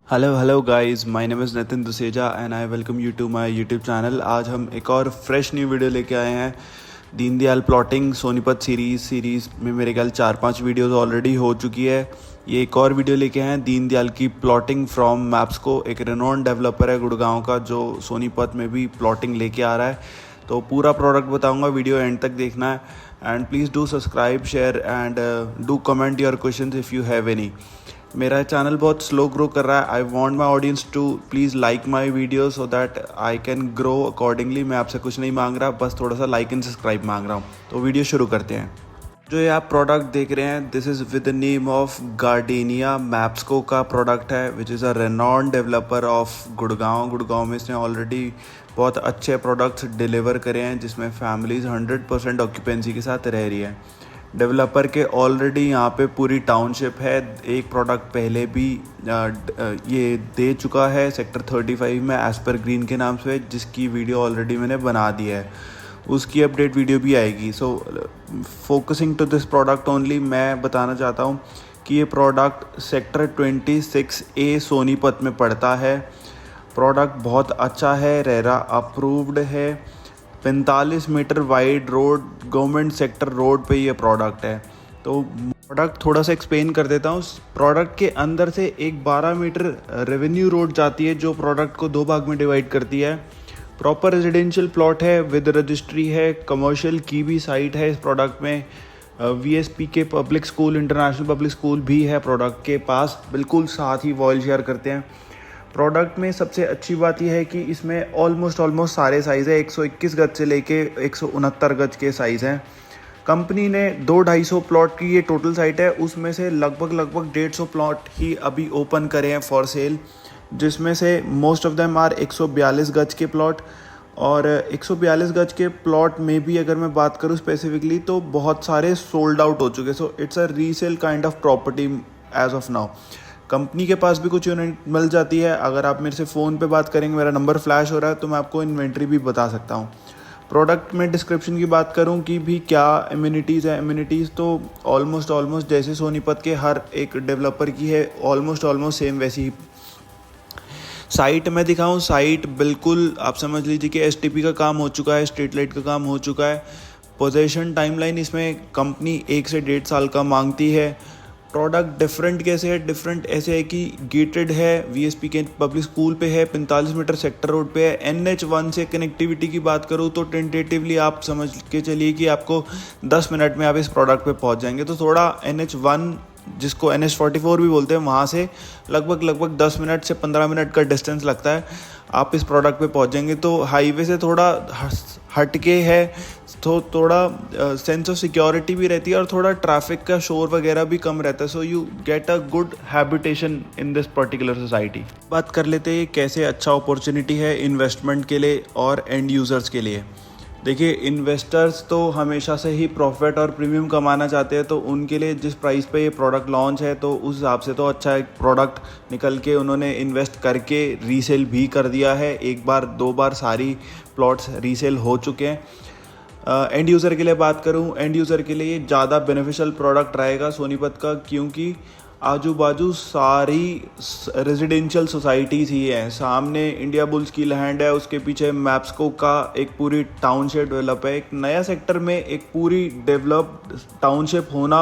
Hello guys, my name is Nitin Duseja and I welcome you to my YouTube channel. आज हम एक और fresh new video लेके आए हैं। दीनदयाल प्लॉटिंग सोनीपत सीरीज़ में मेरे ख्याल 4-5 वीडियोस ऑलरेडी हो चुकी है। ये एक और वीडियो लेके आए हैं दीनदयाल की प्लॉटिंग फ्रॉम मैप्सको। एक रेनॉन डेवलपर है गुड़गांव का जो सोनीपत में भी प्लॉटिंग लेके आ रहा है। तो पूरा प्रोडक्ट बताऊंगा, वीडियो एंड तक देखना है। And please do subscribe, share and do comment your questions if you have any. मेरा चैनल बहुत स्लो ग्रो कर रहा है। I want my audience to please like my video so that I can grow accordingly. मैं आपसे कुछ नहीं मांग रहा, बस थोड़ा सा लाइक एंड सब्सक्राइब मांग रहा हूँ। तो वीडियो शुरू करते हैं। जो ये आप प्रोडक्ट देख रहे हैं, this is with the name of Gardenia. Mapsko का प्रोडक्ट है which is a renowned developer of Gurgaon में इसने ऑलरेडी बहुत अच्छे प्रोडक्ट्स डिलीवर करे हैं जिसमें फैमिलीज़ 100% ऑक्यूपेंसी के साथ रह रही है। डेवलपर के ऑलरेडी यहाँ पे पूरी टाउनशिप है। एक प्रोडक्ट पहले भी ये दे चुका है सेक्टर 35 में एज पर ग्रीन के नाम से, जिसकी वीडियो ऑलरेडी मैंने बना दी है। उसकी अपडेट वीडियो भी आएगी। So focusing to this product only, मैं बताना चाहता हूँ कि ये प्रोडक्ट सेक्टर 26A सोनीपत में पड़ता है। प्रोडक्ट बहुत अच्छा है, रेरा अप्रूव्ड है। 45 metre wide road, government sector road पे ये प्रोडक्ट है। तो प्रोडक्ट थोड़ा सा एक्सप्लेन कर देता हूँ। प्रोडक्ट के अंदर से एक 12 मीटर रेवेन्यू रोड जाती है जो प्रोडक्ट को 2 भाग में डिवाइड करती है। प्रॉपर रेजिडेंशियल प्लॉट है, विद रजिस्ट्री है, कमर्शियल की भी साइट है इस प्रोडक्ट में। VSP के public school, international public school भी है प्रोडक्ट के पास, बिल्कुल साथ ही वॉल शेयर करते हैं। प्रोडक्ट में सबसे अच्छी बात यह है कि इसमें ऑलमोस्ट सारे साइज़ है। 121 गज से लेके 169 गज के साइज़ हैं। कंपनी ने 200-250 प्लॉट की ये टोटल साइट है, उसमें से लगभग 150 प्लॉट ही अभी ओपन करे हैं फॉर सेल, जिसमें से मोस्ट ऑफ देम आर 142 गज के प्लॉट। और 142 गज के प्लॉट में भी अगर मैं बात करूँ स्पेसिफिकली तो बहुत सारे सोल्ड आउट हो चुके। So it's a resale kind of property as of now. Company के पास भी कुछ यूनिट मिल जाती है। अगर आप मेरे से फ़ोन पे बात करेंगे, मेरा नंबर फ्लैश हो रहा है तो मैं आपको इन्वेंट्री भी बता सकता हूँ। प्रोडक्ट में डिस्क्रिप्शन की बात करूँ कि भी क्या इम्यूनिटीज़ है, इम्यूनिटीज़ तो ऑलमोस्ट जैसे सोनीपत के हर एक डेवलपर की है, ऑलमोस्ट सेम वैसी ही। साइट में दिखाऊँ, साइट बिल्कुल आप समझ लीजिए कि STP का काम हो चुका है, स्ट्रीट लाइट का काम हो चुका है। पोजेशन टाइमलाइन इसमें कंपनी 1 से 1.5 साल का मांगती है। प्रोडक्ट डिफरेंट कैसे है? डिफरेंट ऐसे है कि गेटेड है, VSP के पब्लिक स्कूल पे है, 45 मीटर सेक्टर रोड पे है। NH1 से कनेक्टिविटी की बात करूँ तो टेंटेटिवली आप समझ के चलिए कि आपको 10 मिनट में आप इस प्रोडक्ट पे पहुंच जाएंगे। तो थोड़ा NH1 जिसको NH44 भी बोलते हैं, वहाँ से लगभग 10 मिनट से 15 मिनट का डिस्टेंस लगता है, आप इस प्रोडक्ट पे पहुंच जाएंगे। तो हाईवे से थोड़ा हट के है, तो थोड़ा सेंस ऑफ सिक्योरिटी भी रहती है और थोड़ा ट्रैफिक का शोर वगैरह भी कम रहता है। So you get a good habitation in this particular society. बात कर लेते हैं कैसे अच्छा अपॉर्चुनिटी है इन्वेस्टमेंट के लिए और एंड यूज़र्स के लिए। देखिए, इन्वेस्टर्स तो हमेशा से ही प्रॉफिट और प्रीमियम कमाना चाहते हैं, तो उनके लिए जिस प्राइस पे ये प्रोडक्ट लॉन्च है तो उस हिसाब से तो अच्छा एक प्रोडक्ट निकल के उन्होंने इन्वेस्ट करके रीसेल भी कर दिया है। 1 बार 2 बार सारी प्लॉट्स रीसेल हो चुके हैं। एंड यूज़र के लिए बात करूं, एंड यूज़र के लिए ज़्यादा बेनिफिशियल प्रोडक्ट रहेगा सोनीपत का, क्योंकि आजू बाजू सारी रेजिडेंशियल सोसाइटीज़ ही हैं। सामने इंडिया बुल्स की लैंड है, उसके पीछे मैप्सको का एक पूरी टाउनशिप डेवलप है। एक नया सेक्टर में एक पूरी डेवलप्ड टाउनशिप होना,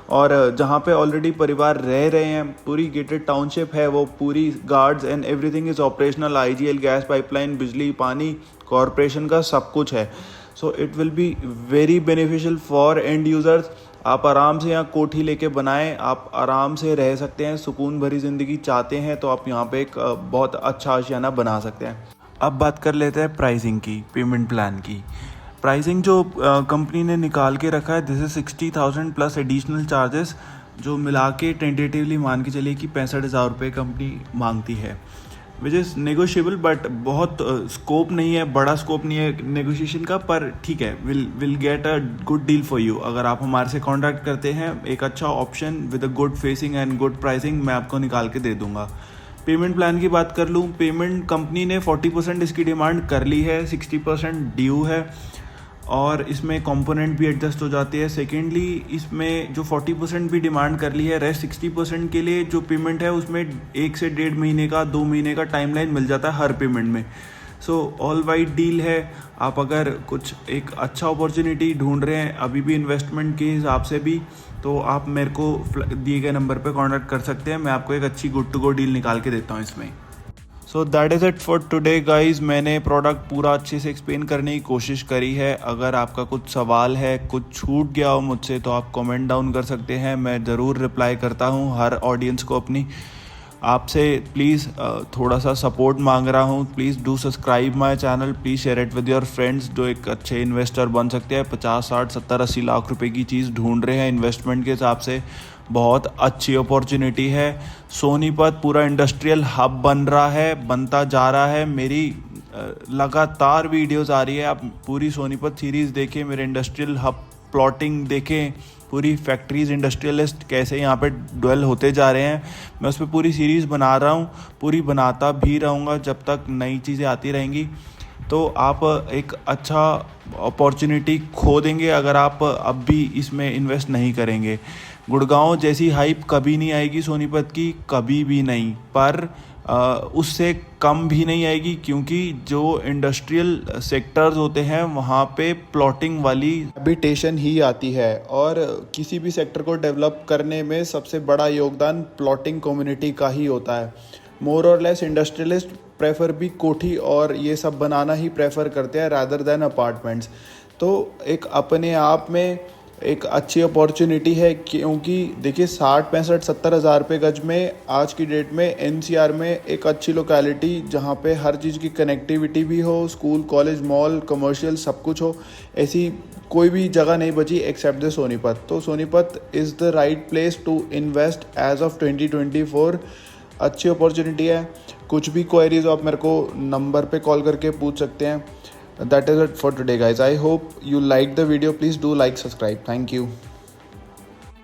और जहाँ पे ऑलरेडी परिवार रह रहे हैं, पूरी गेटेड टाउनशिप है, वो पूरी guards and everything is operational. IGL gas pipeline, बिजली पानी कॉरपोरेशन का सब कुछ है। So it will be very beneficial for end users. आप आराम से यहाँ कोठी लेके बनाएं, आप आराम से रह सकते हैं, सुकून भरी ज़िंदगी चाहते हैं तो आप यहाँ पे एक बहुत अच्छा आशियाना बना सकते हैं। अब बात कर लेते हैं प्राइसिंग की, पेमेंट प्लान की। प्राइसिंग जो कंपनी ने निकाल के रखा है, this is 60,000 plus additional charges, जो मिला के टेंटेटिवली मान के चलिए कि 65,000 रुपये कंपनी मांगती है, विच इज़ नेगोशिएबल। बट बहुत स्कोप नहीं है, बड़ा स्कोप नहीं है नेगोशिएशन का, पर ठीक है, will get a good deal for you. अगर आप हमारे से कॉन्टैक्ट करते हैं, एक अच्छा option with a good facing and good pricing मैं आपको निकाल के दे दूंगा। पेमेंट प्लान की बात कर लूँ, पेमेंट कंपनी ने 40% इसकी डिमांड कर ली है, 60% ड्यू है। और इसमें कंपोनेंट भी एडजस्ट हो जाते हैं। सेकेंडली इसमें जो 40% भी डिमांड कर ली है, रेस्ट 60% के लिए जो पेमेंट है उसमें 1 से 1.5 महीने का 2 महीने का टाइमलाइन मिल जाता है हर पेमेंट में। सो ऑल वाइड डील है। आप अगर कुछ एक अच्छा अपॉर्चुनिटी ढूंढ रहे हैं अभी भी इन्वेस्टमेंट के हिसाब से भी, तो आप मेरे को दिए गए नंबर पर कॉन्टैक्ट कर सकते हैं। मैं आपको एक अच्छी गुड टू गो डील निकाल के देता हूँ इसमें। So that is it for today guys. मैंने प्रोडक्ट पूरा अच्छे से एक्सप्लेन करने की कोशिश करी है। अगर आपका कुछ सवाल है, कुछ छूट गया हो मुझसे, तो आप कमेंट डाउन कर सकते हैं। मैं ज़रूर रिप्लाई करता हूँ हर ऑडियंस को अपनी। आपसे प्लीज़ थोड़ा सा सपोर्ट मांग रहा हूँ। Please do subscribe my channel, please share it with your friends जो एक अच्छे इन्वेस्टर बन सकते हैं। 50, 60, 70, 80 लाख रुपए की चीज़ ढूंढ रहे हैं इन्वेस्टमेंट के हिसाब से, बहुत अच्छी अपॉर्चुनिटी है। सोनीपत पूरा इंडस्ट्रियल हब बन रहा है, बनता जा रहा है। मेरी लगातार वीडियोस आ रही है, आप पूरी सोनीपत सीरीज़ देखें, मेरे इंडस्ट्रियल हब प्लॉटिंग देखें, पूरी फैक्ट्रीज़ इंडस्ट्रियलिस्ट कैसे यहाँ पे डेवलप होते जा रहे हैं। मैं उस पर पूरी सीरीज़ बना रहा हूँ, पूरी बनाता भी रहूँगा जब तक नई चीज़ें आती रहेंगी। तो आप एक अच्छा अपॉर्चुनिटी खो देंगे अगर आप अब भी इसमें इन्वेस्ट नहीं करेंगे। गुड़गांव जैसी हाइप कभी नहीं आएगी सोनीपत की, कभी भी नहीं, पर उससे कम भी नहीं आएगी, क्योंकि जो इंडस्ट्रियल सेक्टर्स होते हैं वहाँ पे प्लॉटिंग वाली हैबिटेशन ही आती है। और किसी भी सेक्टर को डेवलप करने में सबसे बड़ा योगदान प्लॉटिंग कम्युनिटी का ही होता है। मोर और लेस इंडस्ट्रियलिस्ट प्रेफर भी कोठी और ये सब बनाना ही प्रेफर करते हैं रादर देन अपार्टमेंट्स। तो एक अपने आप में एक अच्छी अपॉर्चुनिटी है, क्योंकि देखिए 60, 65, 70 हज़ार रुपये गज में आज की डेट में एनसीआर में एक अच्छी लोकेलिटी जहाँ पे हर चीज़ की कनेक्टिविटी भी हो, स्कूल, कॉलेज, मॉल, कमर्शियल सब कुछ हो, ऐसी कोई भी जगह नहीं बची एक्सेप्ट द सोनीपत। तो Sonipat is the right place to invest as of 2024। अच्छी अपॉर्चुनिटी है। कुछ भी क्वेरीज हो आप मेरे को नंबर पे कॉल करके पूछ सकते हैं। That is it for today guys. I hope you liked the video. Please do like, subscribe. Thank you.